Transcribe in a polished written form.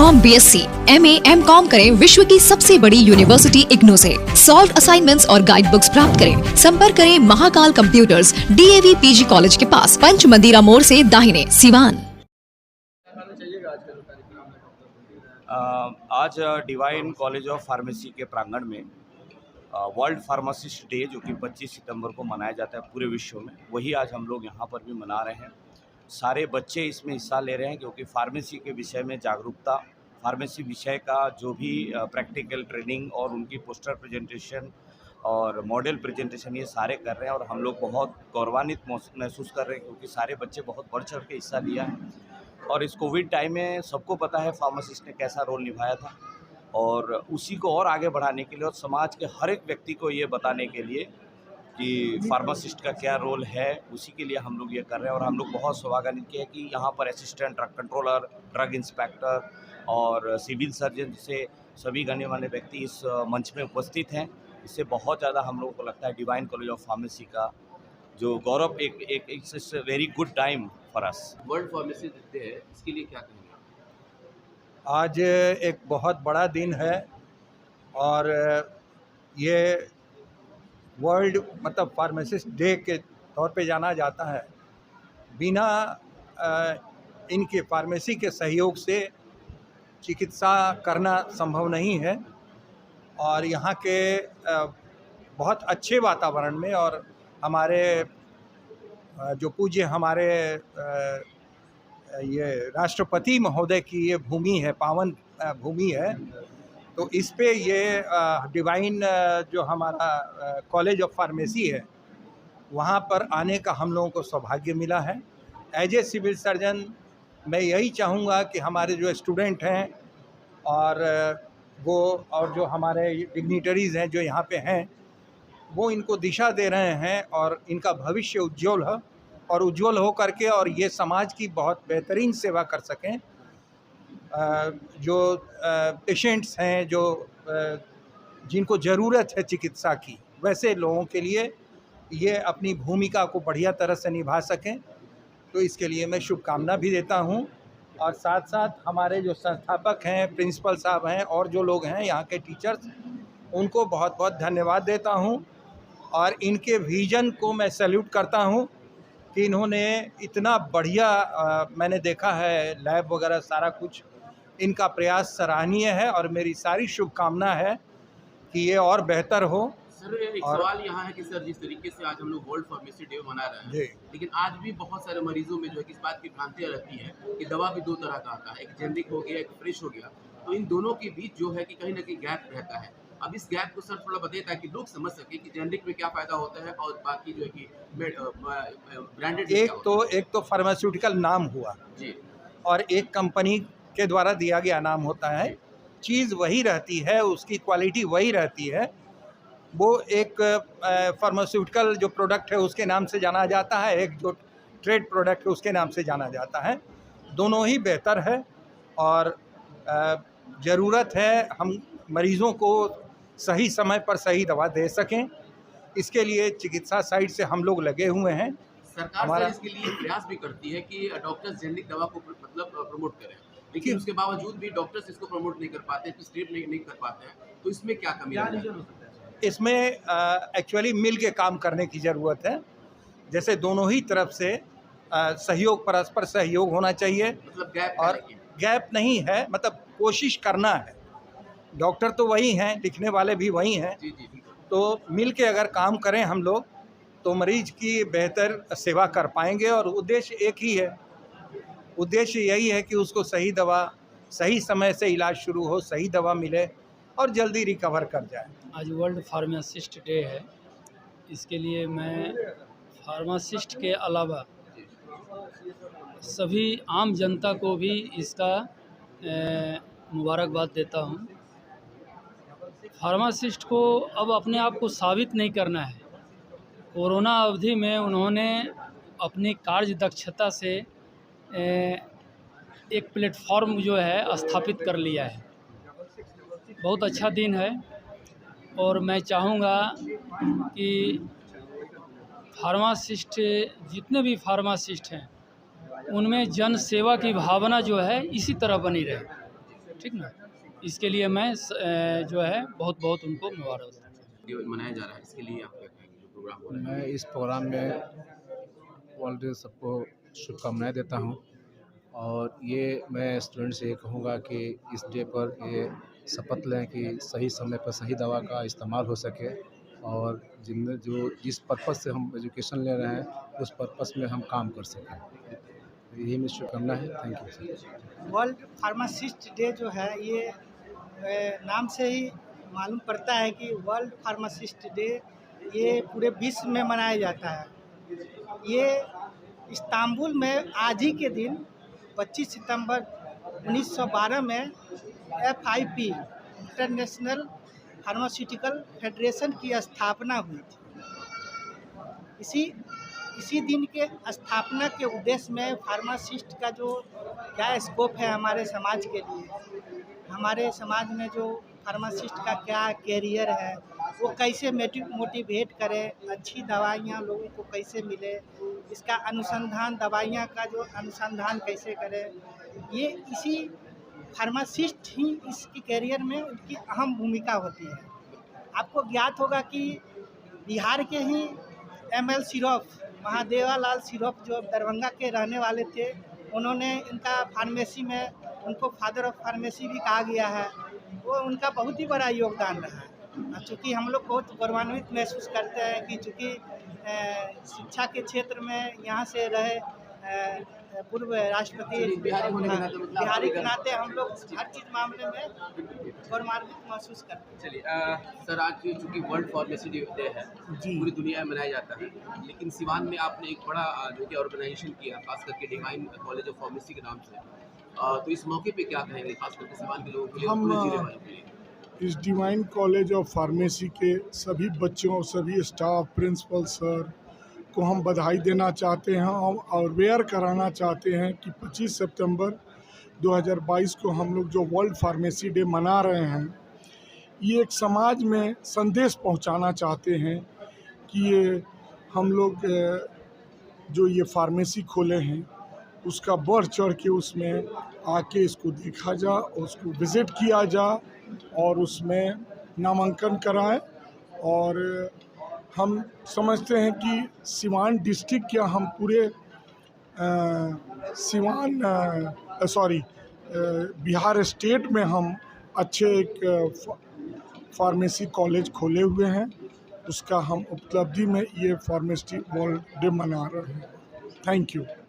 BCom, BSc, MA, MCom करें विश्व की सबसे बड़ी यूनिवर्सिटी इग्नू से। सॉल्व असाइनमेंट्स और गाइड बुक्स प्राप्त करें। संपर्क करें Mahakal computers, DAV PG college के पास, पंच मंदिरा मोड़ से दाहिने, सिवान। आज डिवाइन कॉलेज ऑफ फार्मेसी के प्रांगण में वर्ल्ड फार्मासिस्ट डे जो कि 25 सितंबर को मनाया जाता है पूरे विश्व में, वही आज हम लोग यहाँ पर भी मना रहे हैं। सारे बच्चे इसमें हिस्सा ले रहे हैं क्योंकि फार्मेसी के विषय में जागरूकता, फार्मेसी विषय का जो भी प्रैक्टिकल ट्रेनिंग और उनकी पोस्टर प्रेजेंटेशन और मॉडल प्रेजेंटेशन ये सारे कर रहे हैं। और हम लोग बहुत गौरवान्वित महसूस कर रहे हैं क्योंकि सारे बच्चे बहुत बढ़ चढ़ के हिस्सा लिया है। और इस कोविड टाइम में सबको पता है फार्मासिस्ट ने कैसा रोल निभाया था, और उसी को और आगे बढ़ाने के लिए और समाज के हर एक व्यक्ति को ये बताने के लिए कि फार्मासिस्ट का क्या रोल है, उसी के लिए हम लोग ये कर रहे हैं। और हम लोग बहुत सौभाग्यान्वित है कि यहाँ पर assistant drug controller, drug inspector और सिविल सर्जन से सभी गण्यमान्य व्यक्ति इस मंच में उपस्थित हैं। इससे बहुत ज़्यादा हम लोगों को लगता है डिवाइन कॉलेज ऑफ फार्मेसी का जो गौरव एक very good time for us. World pharmacy day है, इसके लिए क्या कहेंगे? आज एक बहुत बड़ा दिन है और ये वर्ल्ड फार्मासिस्ट डे के तौर पे जाना जाता है। बिना इनके फार्मेसी के सहयोग से चिकित्सा करना संभव नहीं है। और यहाँ के बहुत अच्छे वातावरण में और हमारे जो पूज्य हमारे ये राष्ट्रपति महोदय की ये भूमि है, पावन भूमि है, तो इस पे ये डिवाइन जो हमारा कॉलेज ऑफ फार्मेसी है वहाँ पर आने का हम लोगों को सौभाग्य मिला है। एज ए सिविल सर्जन मैं यही चाहूँगा कि हमारे जो स्टूडेंट हैं और जो हमारे डिग्निटरीज़ हैं जो यहाँ पे हैं, वो इनको दिशा दे रहे हैं और इनका भविष्य उज्जवल हो और उज्जवल हो करके और ये समाज की बहुत बेहतरीन सेवा कर सकें। जो पेशेंट्स हैं, जो जिनको ज़रूरत है चिकित्सा की, वैसे लोगों के लिए ये अपनी भूमिका को बढ़िया तरह से निभा सकें। तो इसके लिए मैं शुभकामना भी देता हूं। और साथ साथ हमारे जो संस्थापक हैं, प्रिंसिपल साहब हैं और जो लोग हैं यहाँ के टीचर्स, उनको बहुत बहुत धन्यवाद देता हूं। और इनके विज़न को मैं सैल्यूट करता हूं कि इन्होंने इतना बढ़िया मैंने देखा है लैब वगैरह सारा कुछ, इनका प्रयास सराहनीय है और मेरी सारी शुभकामना है कि ये और बेहतर हो। सर, एक सवाल यहाँ है कि सर, जिस तरीके से आज हम लोग वर्ल्ड फार्मेसी डे मना रहे हैं, लेकिन आज भी बहुत सारे मरीजों में जो है कि इस बात की भ्रांतियाँ रहती है कि दवा भी दो तरह का आता है, एक जेनरिक हो गया, एक फ्रेश हो गया। तो इन दोनों के बीच जो है कि कहीं ना कहीं गैप रहता है। अब इस गैप को सर थोड़ा बताइए ताकि लोग समझ सके कि जेनरिक में क्या फ़ायदा होता है और बाकी जो है कि ब्रांडेड। एक तो फार्मास्यूटिकल नाम हुआ जी, और एक कंपनी के द्वारा दिया गया नाम होता है। चीज़ वही रहती है, उसकी क्वालिटी वही रहती है। वो एक फार्मास्यूटिकल जो प्रोडक्ट है उसके नाम से जाना जाता है, एक जो ट्रेड प्रोडक्ट है उसके नाम से जाना जाता है। दोनों ही बेहतर है और ज़रूरत है हम मरीज़ों को सही समय पर सही दवा दे सकें। इसके लिए चिकित्सा साइड से हम लोग लगे हुए हैं। सरकार हमारा इसके लिए प्रयास भी करती है कि डॉक्टर्स जेनरिक दवा को प्रमोट करें, लेकिन उसके बावजूद भी डॉक्टर्स इसको प्रमोट नहीं कर पाते, प्रिस्क्राइब नहीं कर पाते हैं। तो इसमें क्या कमी है? इसमें एक्चुअली मिल के काम करने की ज़रूरत है। जैसे दोनों ही तरफ से सहयोग, परस्पर सहयोग होना चाहिए। मतलब गैप और गैप नहीं है, मतलब कोशिश करना है। डॉक्टर तो वही हैं, लिखने वाले भी वही हैं। जी जी, तो मिल के अगर काम करें हम लोग तो मरीज की बेहतर सेवा कर पाएंगे। और उद्देश्य एक ही है, उद्देश्य यही है कि उसको सही दवा, सही समय से इलाज शुरू हो, सही दवा मिले और जल्दी रिकवर कर जाए। आज वर्ल्ड फार्मासिस्ट डे है, इसके लिए मैं फार्मासिस्ट के अलावा सभी आम जनता को भी इसका मुबारकबाद देता हूँ। फार्मासिस्ट को अब अपने आप को साबित नहीं करना है। कोरोना अवधि में उन्होंने अपनी कार्य दक्षता से एक प्लेटफॉर्म जो है स्थापित कर लिया है। बहुत अच्छा दिन है और मैं चाहूँगा कि फार्मासिस्ट, जितने भी फार्मासिस्ट हैं, उनमें जन सेवा की भावना जो है इसी तरह बनी रहे। ठीक ना। इसके लिए मैं जो है बहुत बहुत उनको मुबारक देता हूँ। जो मनाया जा रहा है इसके लिए आप क्या कहेंगे जो प्रोग्राम हो रहा है? मैं इस प्रोग्राम में ऑलरेडी सबको शुभकामनाएं देता हूं, और ये मैं स्टूडेंट से ये कहूँगा कि इस डे पर ये शपथ लें कि सही समय पर सही दवा का इस्तेमाल हो सके, और जिस पर्पज़ से हम एजुकेशन ले रहे हैं उस पर्पज़ में हम काम कर सकें। यही मेरी शुभकामना है। Thank you sir. World pharmacist day जो है ये नाम से ही मालूम पड़ता है कि वर्ल्ड फार्मासिस्ट डे ये पूरे विश्व में मनाया जाता है। ये इस्तांबुल में आज ही के दिन 25 सितंबर 1912 में FIP इंटरनेशनल फार्मास्यूटिकल फेडरेशन की स्थापना हुई थी। इसी दिन के स्थापना के उद्देश्य में फार्मासिस्ट का जो क्या स्कोप है हमारे समाज के लिए, हमारे समाज में जो फार्मासिस्ट का क्या कैरियर है, वो कैसे मोटिवेट करे, अच्छी दवाइयाँ लोगों को कैसे मिले, इसका अनुसंधान, दवाइयाँ का जो अनुसंधान कैसे करे, ये इसी फार्मासिस्ट ही इसके कैरियर में उनकी अहम भूमिका होती है। आपको ज्ञात होगा कि बिहार के ही ML सिरोफ, महादेवालाल सिरोफ जो दरभंगा के रहने वाले थे, उन्होंने इनका फार्मेसी में, उनको फादर ऑफ फार्मेसी भी कहा गया है। वो उनका बहुत ही बड़ा योगदान रहा है। चूँकि हम लोग बहुत गौरवान्वित महसूस करते हैं कि चूँकि शिक्षा के क्षेत्र में यहाँ से रहे पूर्व राष्ट्रपति बिहारी के नाते हम लोग हर चीज़ मामले में गौरवान्वित महसूस करते हैं। चलिए सर, आज चूँकि वर्ल्ड फार्मेसी डे है, पूरी दुनिया में मनाया जाता है, लेकिन सिवान में आपने एक बड़ा जो कि ऑर्गेनाइजेशन किया, खास करके डिवाइन कॉलेज ऑफ फार्मेसी के नाम से, तो इस मौके पे क्या कहेंगे खास करके सिवान के लोगों के लिए, पूरे जिले वालों के लिए? इस डिवाइन कॉलेज ऑफ फार्मेसी के सभी बच्चों, सभी स्टाफ, प्रिंसिपल सर को हम बधाई देना चाहते हैं और अवेयर कराना चाहते हैं कि 25 सितंबर 2022 को हम लोग जो वर्ल्ड फार्मेसी डे मना रहे हैं, ये एक समाज में संदेश पहुंचाना चाहते हैं कि ये हम लोग जो ये फार्मेसी खोले हैं उसका बढ़ चढ़ के उसमें आके इसको देखा जा, उसको विज़िट किया जा और उसमें नामांकन कराएं। और हम समझते हैं कि सिवान डिस्ट्रिक्ट क्या, हम पूरे बिहार स्टेट में हम अच्छे एक फार्मेसी कॉलेज खोले हुए हैं। उसका हम उपलब्धि में ये फार्मेसी वर्ल्ड डे मना रहे हैं। Thank you.